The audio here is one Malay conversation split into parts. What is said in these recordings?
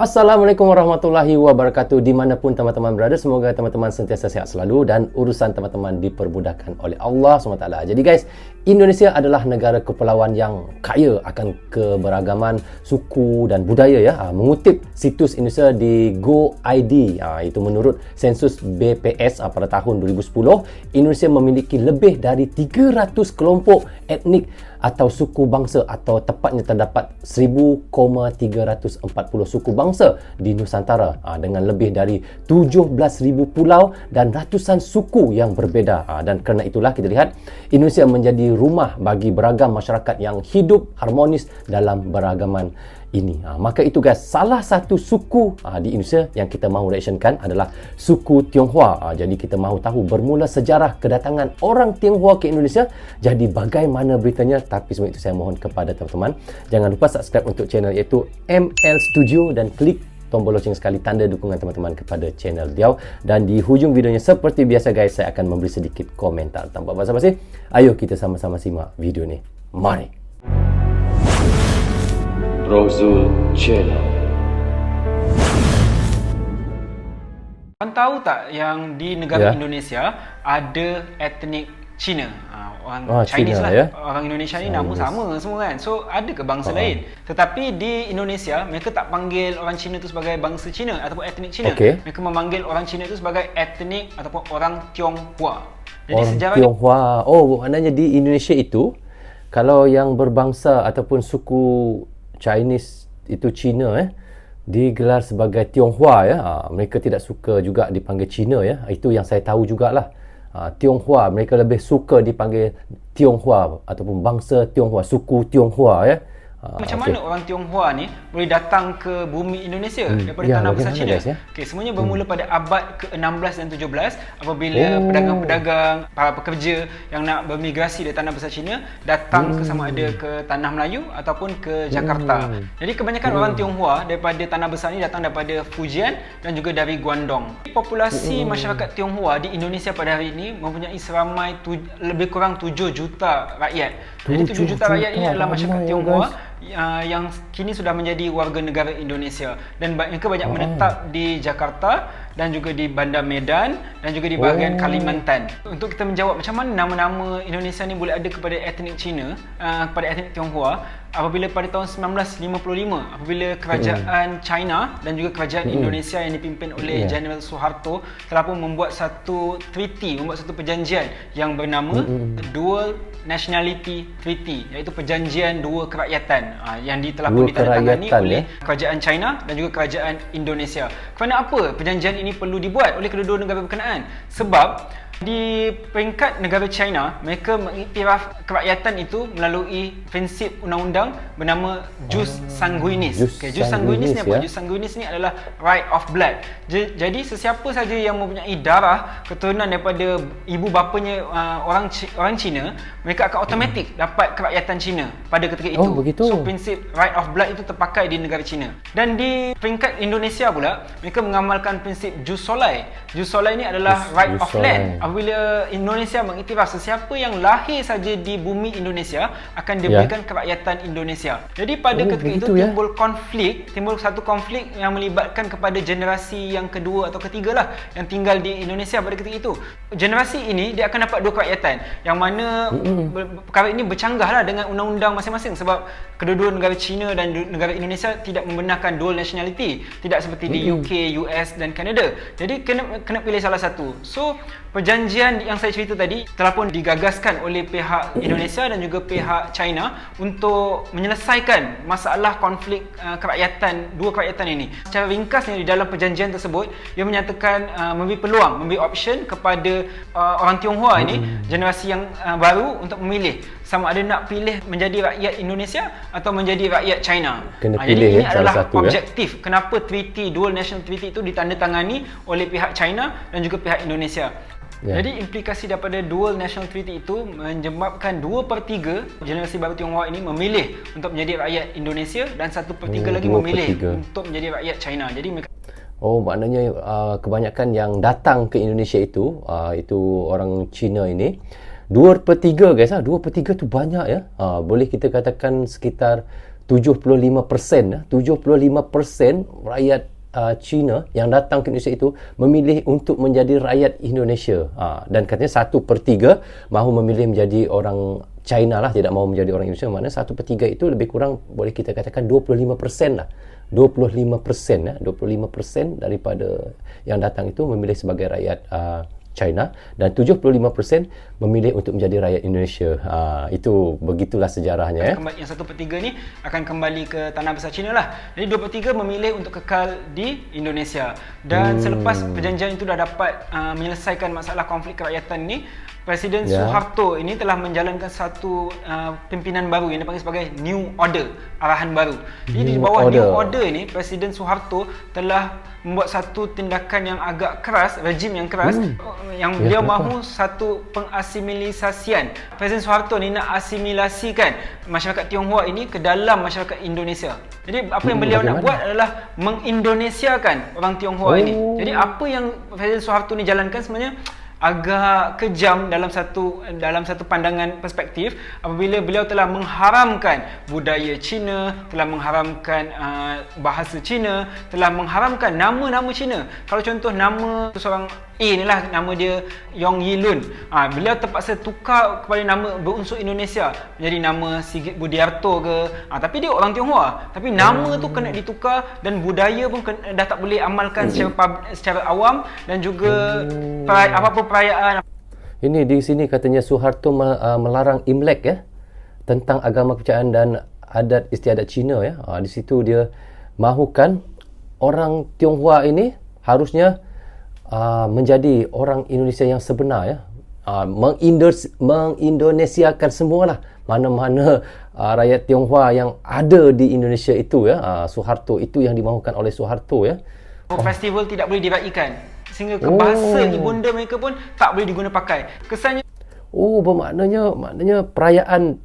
Assalamualaikum warahmatullahi wabarakatuh. Dimanapun teman-teman berada, semoga teman-teman sentiasa sihat selalu dan urusan teman-teman dipermudahkan oleh Allah SWT. Jadi guys, Indonesia adalah negara kepulauan yang kaya akan keberagaman suku dan budaya ya. Mengutip situs Indonesia di GoID, itu menurut sensus BPS pada tahun 2010, Indonesia memiliki lebih dari 300 kelompok etnik atau suku bangsa, atau tepatnya terdapat 1,340 suku bangsa di Nusantara dengan lebih dari 17,000 pulau dan ratusan suku yang berbeza. Dan kerana itulah kita lihat Indonesia menjadi rumah bagi beragam masyarakat yang hidup harmonis dalam beragaman ini. Maka itu guys, salah satu suku di Indonesia yang kita mahu reactionkan adalah suku Tionghoa. Jadi kita mahu tahu bermula sejarah kedatangan orang Tionghoa ke Indonesia. Jadi bagaimana beritanya? Tapi sebelum itu saya mohon kepada teman-teman, jangan lupa subscribe untuk channel iaitu ML Studio dan klik tombol loceng sekali tanda dukungan teman-teman kepada channel dia. Dan di hujung videonya seperti biasa guys, saya akan memberi sedikit komentar. Tanpa basa-basi, ayo kita sama-sama simak video ni. Mari. Rozul Channel. Kau tahu tak yang di negara Ya. Indonesia ada etnik Cina? Orang Chinese Cina, lah. ya. Orang Indonesia ni nama sama semua kan. So ada ke bangsa lain? Tetapi di Indonesia mereka tak panggil orang Cina tu sebagai bangsa Cina ataupun etnik Cina. Okey. Mereka memanggil orang Cina itu sebagai etnik ataupun orang Tionghoa. Jadi Orang sejarah Tionghoa. Oh, maknanya di Indonesia itu kalau yang berbangsa ataupun suku Chinese itu Cina digelar sebagai Tionghoa ya. Mereka tidak suka juga dipanggil Cina ya. Itu yang saya tahu jugalah. Tionghoa, mereka lebih suka dipanggil Tionghoa ataupun bangsa Tionghoa, suku Tionghoa ya. macam mana orang Tionghoa ni boleh datang ke bumi Indonesia daripada Ya, tanah besar bagaimana China? guys, ya? Okey, semuanya bermula pada abad ke-16 dan 17 apabila pedagang-pedagang, para pekerja yang nak bermigrasi dari tanah besar China datang ke sama ada ke tanah Melayu ataupun ke Jakarta. Jadi kebanyakan orang Tionghoa daripada tanah besar ni datang daripada Fujian dan juga dari Guangdong. Populasi masyarakat Tionghoa di Indonesia pada hari ini mempunyai seramai lebih kurang 7 juta rakyat. Jadi 7 juta rakyat ini adalah masyarakat Tionghoa yang kini sudah menjadi warga negara Indonesia, dan mereka banyak menetap di Jakarta dan juga di Bandar Medan dan juga di bahagian Kalimantan. Untuk kita menjawab macam mana nama-nama Indonesia ni boleh ada kepada etnik Cina, kepada etnik Tionghoa, apabila pada tahun 1955 apabila kerajaan China dan juga kerajaan Indonesia yang dipimpin oleh General Suharto telah pun membuat satu treaty, membuat satu perjanjian yang bernama Dual Nationality Treaty, iaitu perjanjian dua kerakyatan yang telah pun ditandatangani oleh kerajaan China dan juga kerajaan Indonesia. Kerana apa perjanjian ini perlu dibuat oleh kedua-dua negara berkenaan? Sebab di peringkat negara China, mereka mengiktiraf kerakyatan itu melalui prinsip undang-undang bernama jus sanguinis. Jus sanguinis ni apa? Jus sanguinis ni adalah right of blood. Jadi sesiapa saja yang mempunyai darah keturunan daripada ibu bapanya orang Cina, mereka akan automatik dapat kerakyatan Cina pada ketika itu. Begitu. So prinsip right of blood itu terpakai di negara Cina. Dan di peringkat Indonesia pula, mereka mengamalkan prinsip jus solai. Jus solai ni adalah right of land. Apabila Indonesia mengiktiraf, sesiapa yang lahir saja di bumi Indonesia akan diberikan kerakyatan Indonesia. Jadi pada ketika itu timbul satu konflik yang melibatkan kepada generasi yang kedua atau ketiga lah yang tinggal di Indonesia pada ketika itu. Generasi ini dia akan dapat dua kerakyatan, yang mana perkara ini bercanggah lah dengan undang-undang masing-masing, sebab kedua-dua negara China dan negara Indonesia tidak membenarkan dual nationality, tidak seperti di UK, US dan Kanada. Jadi kena pilih salah satu. So perjanjian yang saya cerita tadi telah pun digagaskan oleh pihak Indonesia dan juga pihak China untuk menyelesaikan masalah konflik dua kerakyatan ini. Secara ringkasnya di dalam perjanjian tersebut, ia menyatakan memberi peluang, memberi option kepada orang Tionghoa ini, generasi yang baru, untuk memilih sama ada nak pilih menjadi rakyat Indonesia atau menjadi rakyat China. Jadi ini adalah objektif kenapa Dual National Treaty itu ditandatangani oleh pihak China dan juga pihak Indonesia. Jadi implikasi daripada Dual National Treaty itu menyebabkan 2/3 generasi baru Tionghoa ini memilih untuk menjadi rakyat Indonesia dan 1/3 lagi memilih untuk menjadi rakyat China. Jadi mereka maknanya kebanyakan yang datang ke Indonesia itu orang Cina ini 2/3 guys. 2/3 tu banyak ya. Boleh kita katakan sekitar 75%, 75% rakyat China yang datang ke Indonesia itu memilih untuk menjadi rakyat Indonesia. Dan katanya 1/3 mahu memilih menjadi orang China lah, tidak mahu menjadi orang Indonesia. Maknanya 1/3 itu lebih kurang boleh kita katakan 25% lah. 25% daripada yang datang itu memilih sebagai rakyat China, dan 75% memilih untuk menjadi rakyat Indonesia. Itu begitulah sejarahnya. Yang 1/3 ni akan kembali ke tanah besar China lah. Jadi 2/3 memilih untuk kekal di Indonesia. Dan selepas perjanjian itu dah dapat menyelesaikan masalah konflik kerakyatan ni, Presiden Suharto ini telah menjalankan satu pimpinan baru yang dipanggil sebagai New Order, arahan baru. Jadi di bawah New Order ini, Presiden Suharto telah membuat satu tindakan yang agak keras, rejim yang keras, yang beliau mahu satu pengasimilisasian. Presiden Suharto ni nak asimilasikan masyarakat Tionghoa ini ke dalam masyarakat Indonesia. Jadi apa yang beliau nak buat adalah mengindonesiakan orang Tionghoa ini. Jadi apa yang Presiden Suharto ni jalankan sebenarnya agak kejam dalam satu pandangan perspektif, apabila beliau telah mengharamkan budaya Cina, telah mengharamkan bahasa Cina, telah mengharamkan nama-nama Cina. Kalau contoh nama seorang A ni lah, nama dia Yong Yilun, beliau terpaksa tukar kepada nama berunsur Indonesia menjadi nama Sigit Budiarto ke, tapi dia orang Tionghoa, tapi nama tu kena ditukar, dan budaya pun dah tak boleh amalkan secara awam, dan juga apa-apa perayaan. Ini di sini katanya Suharto melarang Imlek ya, tentang agama kepercayaan dan adat istiadat Cina ya. Di situ dia mahukan orang Tionghoa ini harusnya menjadi orang Indonesia yang sebenar ya. Mengindonesiakan semualah mana-mana rakyat Tionghoa yang ada di Indonesia itu ya. Suharto itu yang dimahukan oleh Suharto ya. Festival tidak boleh diraikan, sehingga ke bahasa ibunda mereka pun tak boleh diguna pakai. Kesannya maknanya perayaan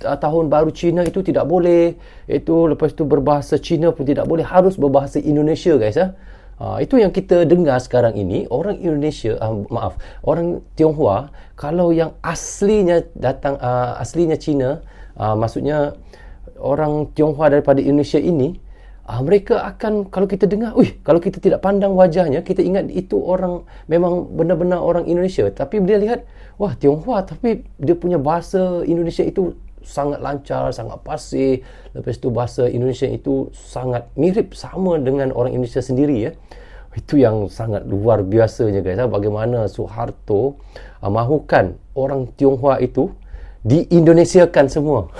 tahun baru Cina itu tidak boleh. Itu lepas tu berbahasa Cina pun tidak boleh, harus berbahasa Indonesia guys ya. Itu yang kita dengar sekarang ini. Orang Indonesia, orang Tionghoa, kalau yang aslinya datang, aslinya Cina, maksudnya orang Tionghoa daripada Indonesia ini, mereka akan, kalau kita dengar, kalau kita tidak pandang wajahnya, kita ingat itu orang, memang benar-benar orang Indonesia. Tapi dia lihat, wah Tionghoa, tapi dia punya bahasa Indonesia itu sangat lancar, sangat fasih. Lepas tu bahasa Indonesia itu sangat mirip sama dengan orang Indonesia sendiri ya. Itu yang sangat luar biasanya guys. Bagaimana Suharto mahukan orang Tionghoa itu di-Indonesiakan semua.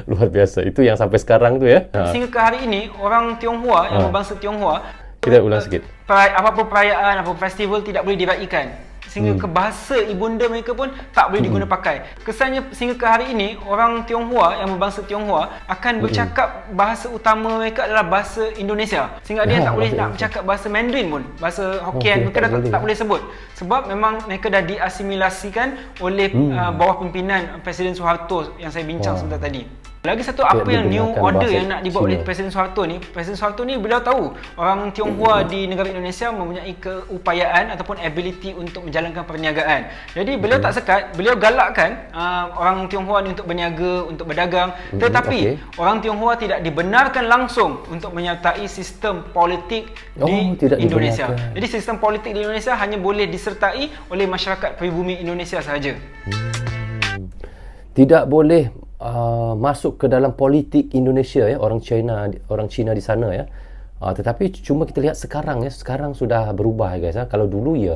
Luar biasa. Itu yang sampai sekarang tu ya. Sehingga ke hari ini, orang Tionghoa yang berbangsa Tionghoa, kita ulang sikit. Apa-apa perayaan, apa festival tidak boleh diraikan, sehingga ke bahasa ibunda mereka pun tak boleh diguna pakai. Kesannya sehingga ke hari ini, orang Tionghoa yang berbangsa Tionghoa akan bercakap bahasa utama mereka adalah bahasa Indonesia, sehingga dia tak boleh nak bercakap bahasa Mandarin pun, bahasa Hokkien mereka tak boleh sebut, sebab memang mereka dah diasimilasikan oleh bawah pimpinan Presiden Suharto yang saya bincang sebentar tadi. Lagi satu, apa yang New Order yang nak dibuat oleh Presiden Suharto ni, Presiden Suharto ni beliau tahu orang Tionghoa di negara Indonesia mempunyai keupayaan ataupun ability untuk menjalankan perniagaan. Jadi beliau tak sekat, beliau galakkan orang Tionghoa ni untuk berniaga, untuk berdagang, tetapi orang Tionghoa tidak dibenarkan langsung untuk menyertai sistem politik di Indonesia. Jadi sistem politik di Indonesia hanya boleh disertai oleh masyarakat pribumi Indonesia sahaja. Tidak boleh masuk ke dalam politik Indonesia ya, orang Cina di sana ya. Tetapi cuma kita lihat sekarang ya, sekarang sudah berubah guys ya. Kalau dulu ya.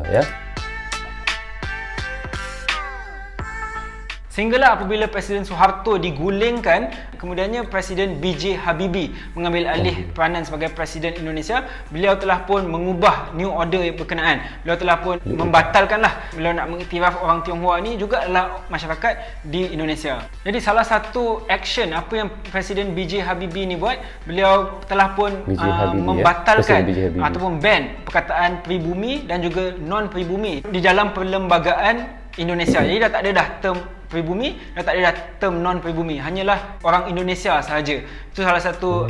Sehinggalah apabila Presiden Suharto digulingkan, kemudiannya Presiden B.J. Habibie mengambil alih peranan sebagai Presiden Indonesia. Beliau telah pun mengubah New Order berkenaan. Beliau telah pun membatalkanlah. Beliau nak mengiktiraf orang Tionghoa ni juga adalah masyarakat di Indonesia. Jadi salah satu action apa yang Presiden B.J. Habibie ni buat, beliau telah pun membatalkan ataupun ban perkataan pribumi dan juga non-pribumi di dalam perlembagaan Indonesia. Jadi dah tak ada dah term pribumi dan tak ada term non-pribumi. Hanyalah orang Indonesia sahaja. Itu salah satu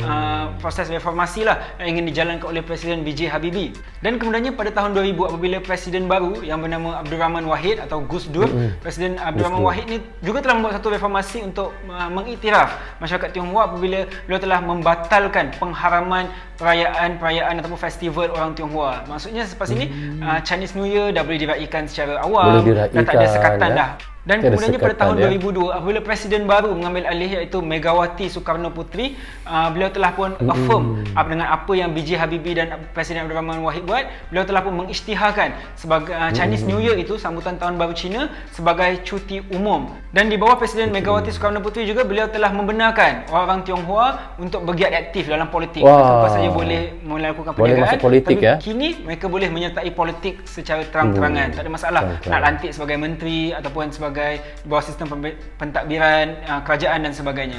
proses reformasi lah yang ingin dijalankan oleh Presiden B.J. Habibie. Dan kemudiannya pada tahun 2000 apabila Presiden baru yang bernama Abdul Rahman Wahid atau Gus Dur, Presiden Abdul Rahman Wahid ni juga telah membuat satu reformasi untuk mengiktiraf masyarakat Tionghoa apabila beliau telah membatalkan pengharaman perayaan ataupun festival orang Tionghoa. Maksudnya selepas ini Chinese New Year dah boleh diraikan secara awam, dah tak ada sekatan dah. Dan kemudiannya pada tahun 2002 apabila Presiden baru mengambil alih iaitu Megawati Soekarno Putri, beliau telah pun affirm dengan apa yang B.J. Habibie dan Presiden Abdul Rahman Wahid buat. Beliau telah pun mengisytiharkan sebagai Chinese New Year itu, sambutan tahun baru Cina, sebagai cuti umum. Dan di bawah Presiden Megawati Soekarno Putri juga beliau telah membenarkan orang Tionghoa untuk bergiat aktif dalam politik. Apa saja boleh melakukan perniagaan, politik, tapi kini mereka boleh menyertai politik secara terang-terangan. Tak ada masalah nak lantik sebagai menteri ataupun sebagai bawah sistem pentadbiran kerajaan dan sebagainya.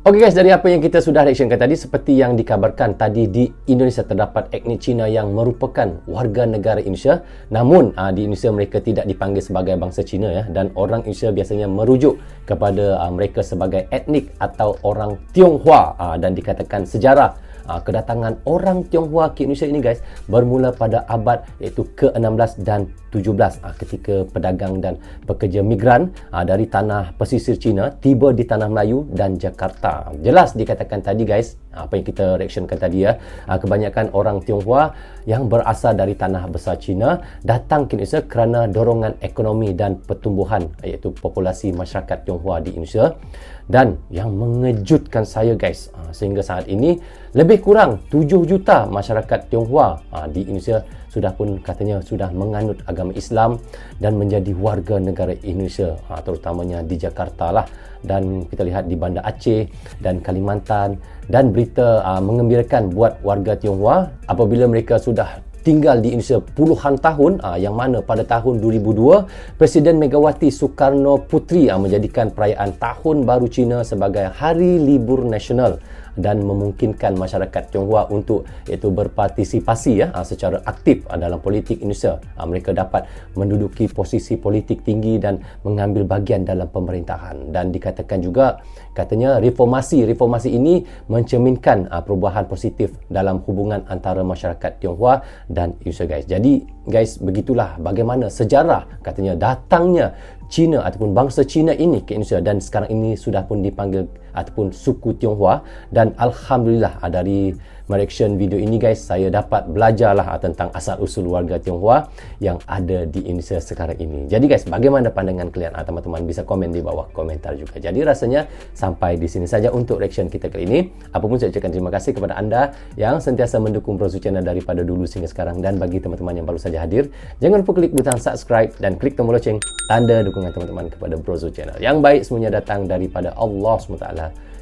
Okey guys, dari apa yang kita sudah reactionkan tadi, seperti yang dikabarkan tadi, di Indonesia terdapat etnik Cina yang merupakan warga negara Indonesia, namun di Indonesia mereka tidak dipanggil sebagai bangsa Cina ya, dan orang Indonesia biasanya merujuk kepada mereka sebagai etnik atau orang Tionghoa, dan dikatakan sejarah kedatangan orang Tionghoa ke Indonesia ini guys bermula pada abad iaitu ke-16 dan 17 ketika pedagang dan pekerja migran dari tanah pesisir Cina tiba di tanah Melayu dan Jakarta. Jelas dikatakan tadi guys, apa yang kita reactionkan tadi ya, kebanyakan orang Tionghoa yang berasal dari tanah besar Cina datang ke Indonesia kerana dorongan ekonomi dan pertumbuhan iaitu populasi masyarakat Tionghoa di Indonesia. Dan yang mengejutkan saya guys, sehingga saat ini lebih kurang 7 juta masyarakat Tionghoa di Indonesia sudah pun katanya sudah menganut agama Islam dan menjadi warga negara Indonesia, terutamanya di Jakarta lah, dan kita lihat di Banda Aceh dan Kalimantan. Dan berita mengembirakan buat warga Tionghoa apabila mereka sudah tinggal di Indonesia puluhan tahun, yang mana pada tahun 2002 Presiden Megawati Soekarno Putri menjadikan perayaan Tahun Baru Cina sebagai hari libur nasional dan memungkinkan masyarakat Tionghoa untuk iaitu berpartisipasi secara aktif dalam politik Indonesia. Mereka dapat menduduki posisi politik tinggi dan mengambil bahagian dalam pemerintahan. Dan dikatakan juga katanya reformasi ini mencerminkan perubahan positif dalam hubungan antara masyarakat Tionghoa dan Indonesia guys. Jadi guys, begitulah bagaimana sejarah katanya datangnya Cina ataupun bangsa Cina ini ke Indonesia, dan sekarang ini sudah pun dipanggil ataupun suku Tionghoa. Dan Alhamdulillah dari mereaction video ini guys, saya dapat belajarlah tentang asal-usul warga Tionghoa yang ada di Indonesia sekarang ini. Jadi guys, bagaimana pandangan kalian? Teman-teman bisa komen di bawah komentar juga. Jadi rasanya sampai di sini saja untuk reaction kita kali ini. Apapun saya ucapkan terima kasih kepada anda yang sentiasa mendukung Brozu Channel daripada dulu sehingga sekarang. Dan bagi teman-teman yang baru saja hadir, jangan lupa klik butang subscribe dan klik tombol loceng, tanda dukungan teman-teman kepada Brozu Channel. Yang baik semuanya datang daripada Allah SWT,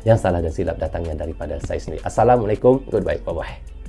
yang salah dan silap datangnya daripada saya sendiri. Assalamualaikum, goodbye, bye-bye.